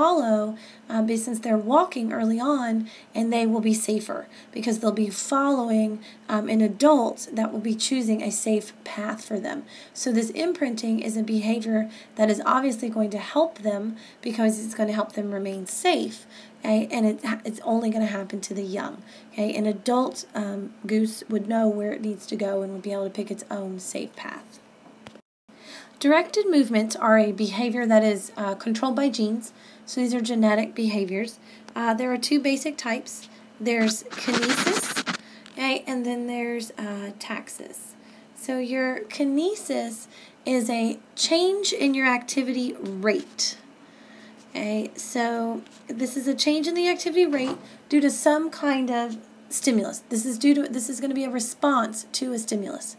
follow since they're walking early on, and they will be safer because they'll be following an adult that will be choosing a safe path for them. So this imprinting is a behavior that is obviously going to help them because it's going to help them remain safe. Okay, and it's only going to happen to the young. Okay, an adult goose would know where it needs to go and would be able to pick its own safe path. Directed movements are a behavior that is controlled by genes. So these are genetic behaviors. There are two basic types. There's kinesis, okay, and then there's taxis. So your kinesis is a change in your activity rate. Okay, so this is a change in the activity rate due to some kind of stimulus. This is going to be a response to a stimulus.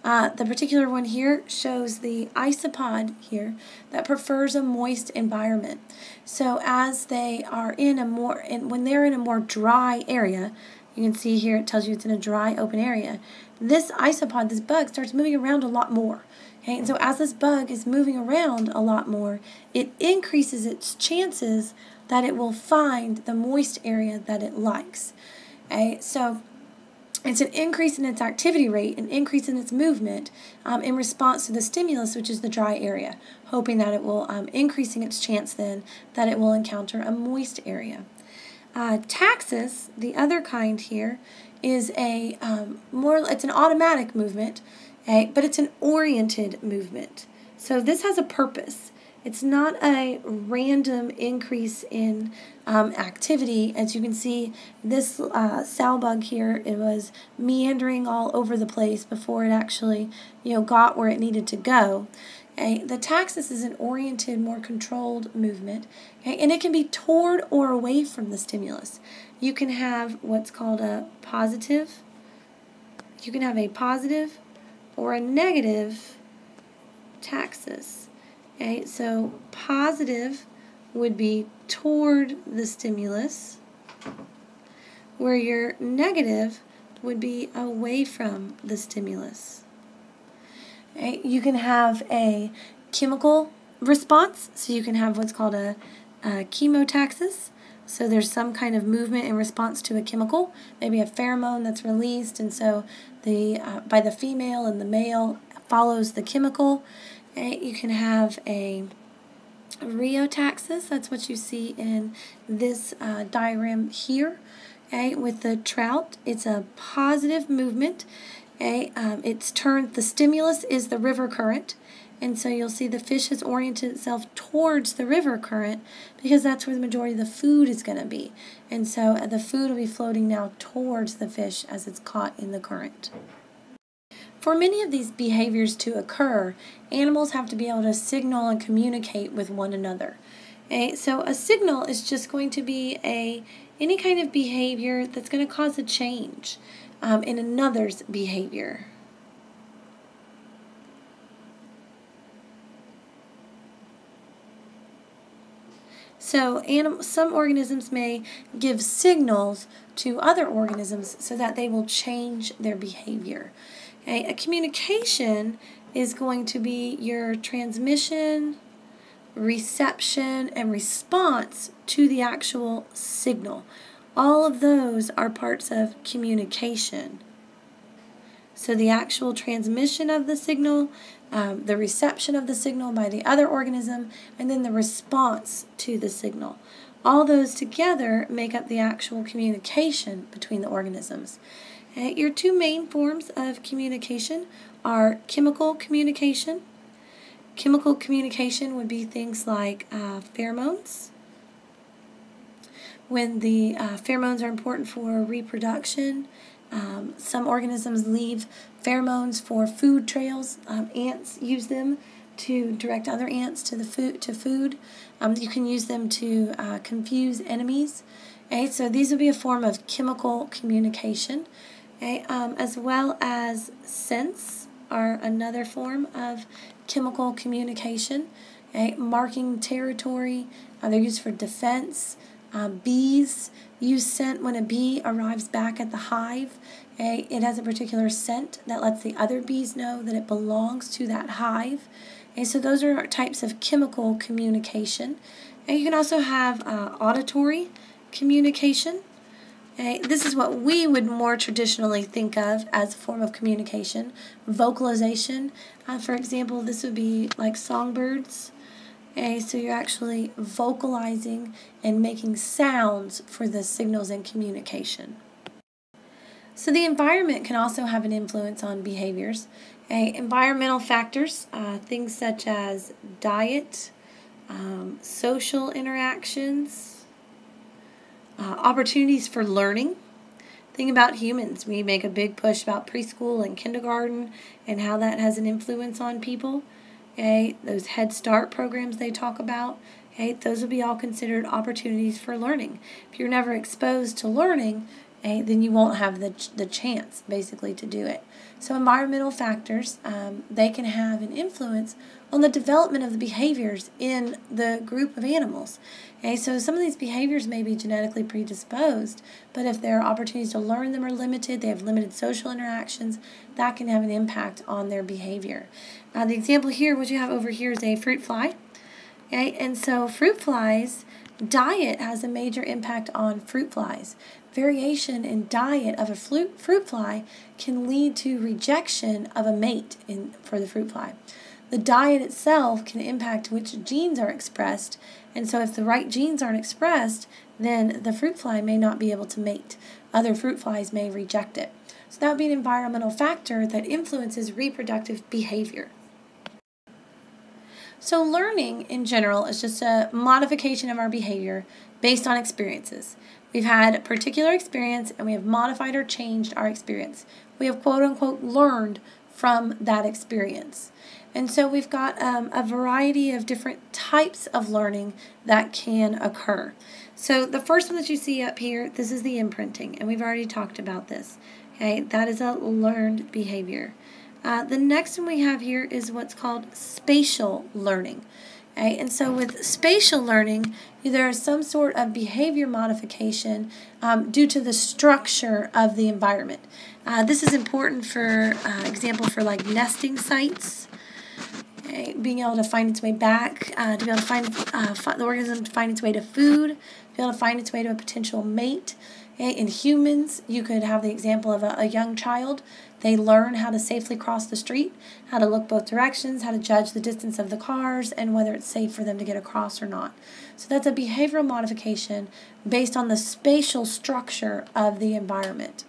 The particular one here shows the isopod here that prefers a moist environment. So as they are when they're in a more dry area, you can see here it tells you it's in a dry open area. This isopod, this bug, starts moving around a lot more. Okay, and so as this bug is moving around a lot more, it increases its chances that it will find the moist area that it likes. Okay, so it's an increase in its activity rate, an increase in its movement in response to the stimulus, which is the dry area, hoping that it will, increasing its chance then that it will encounter a moist area. Taxis, the other kind here, is it's an automatic movement, okay, but it's an oriented movement. So this has a purpose. It's not a random increase in activity. As you can see, this sow bug here, it was meandering all over the place before it actually, got where it needed to go. Okay? The taxis is an oriented, more controlled movement, okay? And it can be toward or away from the stimulus. You can have what's called a positive. You can have a positive or a negative taxis. Okay, so positive would be toward the stimulus, where your negative would be away from the stimulus. Okay, you can have a chemical response, so you can have what's called a chemotaxis. So there's some kind of movement in response to a chemical, maybe a pheromone that's released, and so by the female, and the male follows the chemical. Okay, you can have a rheotaxis. That's what you see in this diagram here. Okay, with the trout, it's a positive movement. Okay, the stimulus is the river current, and so you'll see the fish has oriented itself towards the river current because that's where the majority of the food is going to be. And so the food will be floating now towards the fish as it's caught in the current. For many of these behaviors to occur, animals have to be able to signal and communicate with one another. Okay? So a signal is just going to be any kind of behavior that's going to cause a change in another's behavior. So some organisms may give signals to other organisms so that they will change their behavior. Okay, a communication is going to be your transmission, reception, and response to the actual signal. All of those are parts of communication. So the actual transmission of the signal, the reception of the signal by the other organism, and then the response to the signal. All those together make up the actual communication between the organisms. Your two main forms of communication are chemical communication. Chemical communication would be things like pheromones. When the pheromones are important for reproduction, some organisms leave pheromones for food trails. Ants use them to direct other ants to food. You can use them to confuse enemies. Okay, so these would be a form of chemical communication. Okay, as well as scents are another form of chemical communication. Okay, marking territory, they're used for defense. Bees use scent when a bee arrives back at the hive. Okay, it has a particular scent that lets the other bees know that it belongs to that hive. Okay, so those are types of chemical communication. And you can also have auditory communication. Okay, this is what we would more traditionally think of as a form of communication. Vocalization, for example, this would be like songbirds. Okay, so you're actually vocalizing and making sounds for the signals in communication. So the environment can also have an influence on behaviors. Okay, environmental factors, things such as diet, social interactions, opportunities for learning. Think about humans. We make a big push about preschool and kindergarten and how that has an influence on people. Okay, those Head Start programs they talk about, okay, those will be all considered opportunities for learning. If you're never exposed to learning, okay, then you won't have the chance, basically, to do it. So environmental factors, they can have an influence on the development of the behaviors in the group of animals. Okay, so some of these behaviors may be genetically predisposed, but if their opportunities to learn them are limited, they have limited social interactions, that can have an impact on their behavior. The example here, what you have over here is a fruit fly. Okay, and so fruit flies, diet has a major impact on fruit flies. Variation in diet of a fruit fly can lead to rejection of a mate for the fruit fly. The diet itself can impact which genes are expressed, and so if the right genes aren't expressed, then the fruit fly may not be able to mate. Other fruit flies may reject it. So that would be an environmental factor that influences reproductive behavior. So learning in general is just a modification of our behavior based on experiences. We've had a particular experience and we have modified or changed our experience. We have quote unquote learned from that experience. And so we've got a variety of different types of learning that can occur. So the first one that you see up here, this is the imprinting, and we've already talked about this. Okay, that is a learned behavior. The next one we have here is what's called spatial learning. Okay, and so with spatial learning, there is some sort of behavior modification due to the structure of the environment. This is important for example for like nesting sites. Okay, being able to find its way back, to be able to find the organism to find its way to food, to be able to find its way to a potential mate. Okay, in humans, you could have the example of a young child. They learn how to safely cross the street, how to look both directions, how to judge the distance of the cars, and whether it's safe for them to get across or not. So that's a behavioral modification based on the spatial structure of the environment.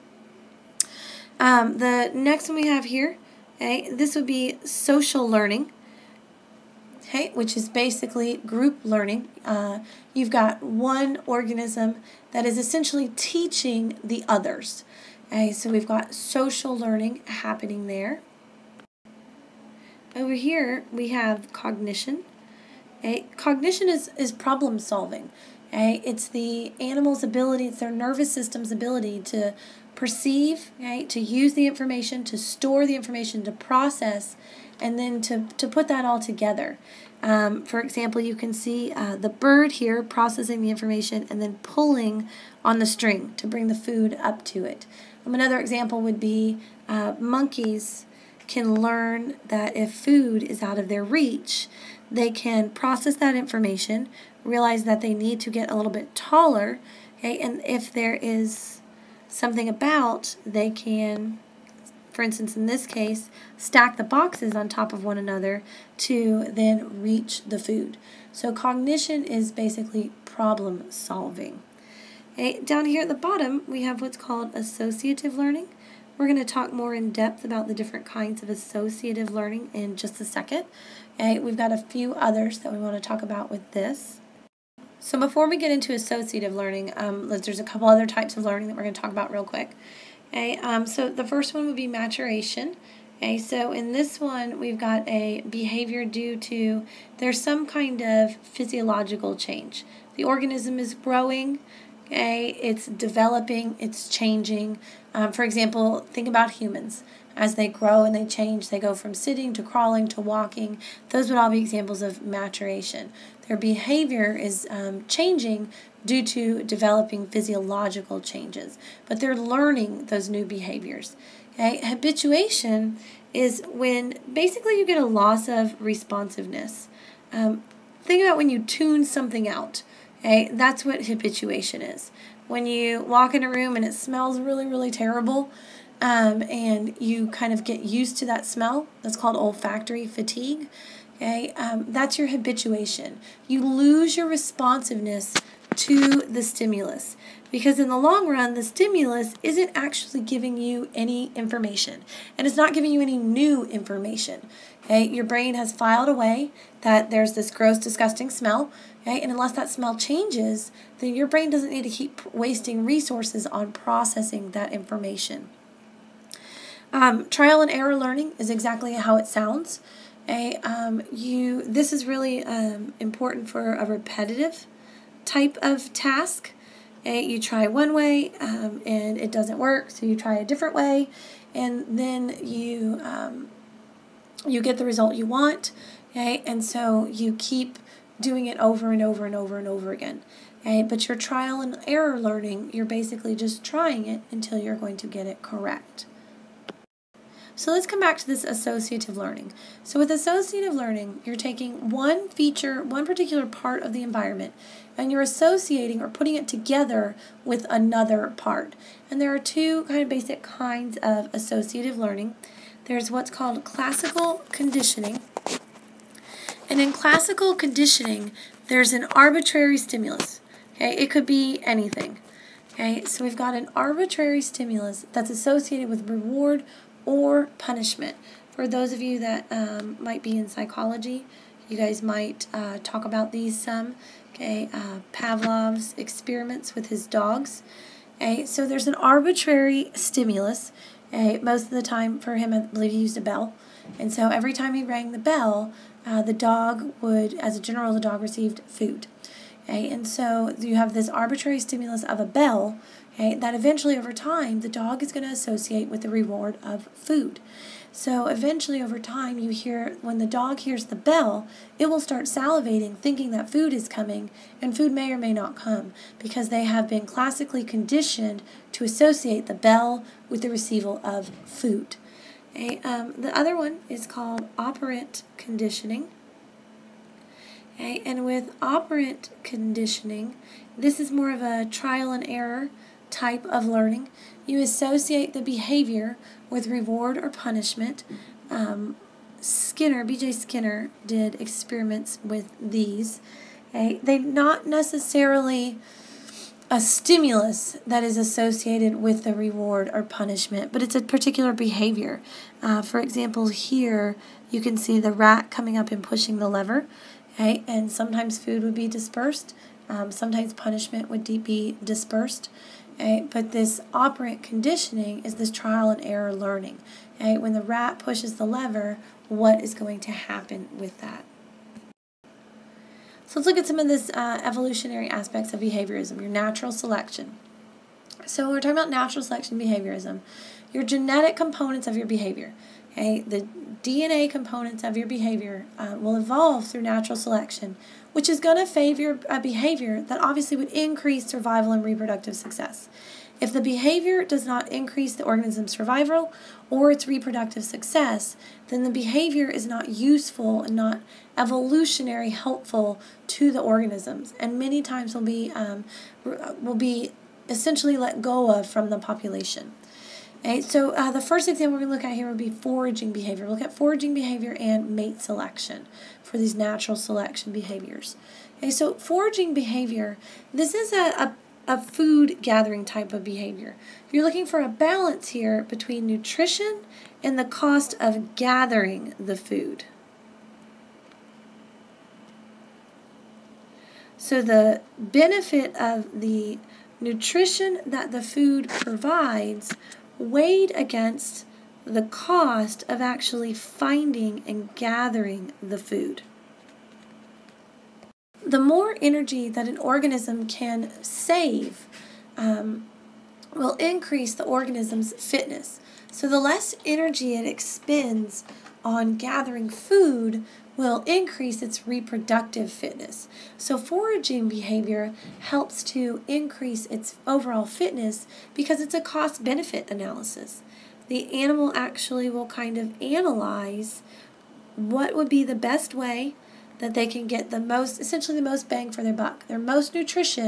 The next one we have here, okay, this would be social learning. Okay, which is basically group learning. You've got one organism that is essentially teaching the others. Okay, so we've got social learning happening there. Over here, we have cognition. Okay, cognition is problem solving. Okay, it's the animal's ability, it's their nervous system's ability to perceive, okay, to use the information, to store the information, to process, and then to put that all together. For example, you can see the bird here processing the information and then pulling on the string to bring the food up to it. Another example would be monkeys can learn that if food is out of their reach, they can process that information, realize that they need to get a little bit taller, okay, and if there is something about, they can, for instance, in this case, stack the boxes on top of one another to then reach the food. So cognition is basically problem solving. Okay, down here at the bottom, we have what's called associative learning. We're going to talk more in depth about the different kinds of associative learning in just a second. Okay, we've got a few others that we want to talk about with this. So before we get into associative learning, there's a couple other types of learning that we're going to talk about real quick. Okay, so the first one would be maturation. Okay, so in this one, we've got a behavior due to there's some kind of physiological change. The organism is growing. Okay, it's developing, it's changing. For example, think about humans. As they grow and they change, they go from sitting to crawling to walking. Those would all be examples of maturation. Their behavior is changing due to developing physiological changes, but they're learning those new behaviors. Okay? Habituation is when basically you get a loss of responsiveness. think about when you tune something out. Okay, that's what habituation is. When you walk in a room and it smells really, really terrible, and you kind of get used to that smell, that's called olfactory fatigue. Okay, that's your habituation. You lose your responsiveness to the stimulus, because in the long run, the stimulus isn't actually giving you any information, and it's not giving you any new information. Okay, your brain has filed away that there's this gross, disgusting smell. Okay, and unless that smell changes, then your brain doesn't need to keep wasting resources on processing that information. Trial and error learning is exactly how it sounds. Okay, this is really important for a repetitive type of task. Okay, you try one way and it doesn't work, so you try a different way, and then you get the result you want. Okay, and so you keep doing it over and over and over and over again. Okay, but your trial and error learning, you're basically just trying it until you're going to get it correct. So let's come back to this associative learning. So with associative learning, you're taking one feature, one particular part of the environment, and you're associating or putting it together with another part. And there are two kind of basic kinds of associative learning. There's what's called classical conditioning. And in classical conditioning, there's an arbitrary stimulus. Okay, it could be anything. Okay, so we've got an arbitrary stimulus that's associated with reward or punishment. For those of you that might be in psychology, you guys might talk about these some. Okay, Pavlov's experiments with his dogs. Okay, so there's an arbitrary stimulus. Most of the time for him, I believe he used a bell. And so every time he rang the bell, the dog would, as a general, the dog received food. Okay, and so you have this arbitrary stimulus of a bell. Okay, that eventually over time the dog is going to associate with the reward of food. So eventually over time you hear, when the dog hears the bell, it will start salivating thinking that food is coming, and food may or may not come because they have been classically conditioned to associate the bell with the receival of food. Okay, the other one is called operant conditioning. Okay, and with operant conditioning, this is more of a trial and error type of learning. You associate the behavior with reward or punishment. B.J. Skinner did experiments with these. Okay? They're not necessarily a stimulus that is associated with the reward or punishment, but it's a particular behavior. For example, here you can see the rat coming up and pushing the lever. Okay? And sometimes food would be dispersed. Sometimes punishment would be dispersed. Okay, but this operant conditioning is this trial and error learning. Okay, when the rat pushes the lever, what is going to happen with that? So let's look at some of this evolutionary aspects of behaviorism, your natural selection. So when we're talking about natural selection behaviorism, your genetic components of your behavior. Okay, the DNA components of your behavior will evolve through natural selection, which is going to favor a behavior that obviously would increase survival and reproductive success. If the behavior does not increase the organism's survival or its reproductive success, then the behavior is not useful and not evolutionary helpful to the organisms, and many times will be essentially let go of from the population. Okay, so the first example we're going to look at here would be foraging behavior. We'll look at foraging behavior and mate selection for these natural selection behaviors. Okay, so foraging behavior, this is a food gathering type of behavior. You're looking for a balance here between nutrition and the cost of gathering the food. So the benefit of the nutrition that the food provides weighed against the cost of actually finding and gathering the food. The more energy that an organism can save will increase the organism's fitness. So the less energy it expends on gathering food will increase its reproductive fitness. So foraging behavior helps to increase its overall fitness because it's a cost-benefit analysis. The animal actually will kind of analyze what would be the best way that they can get essentially the most bang for their buck, their most nutrition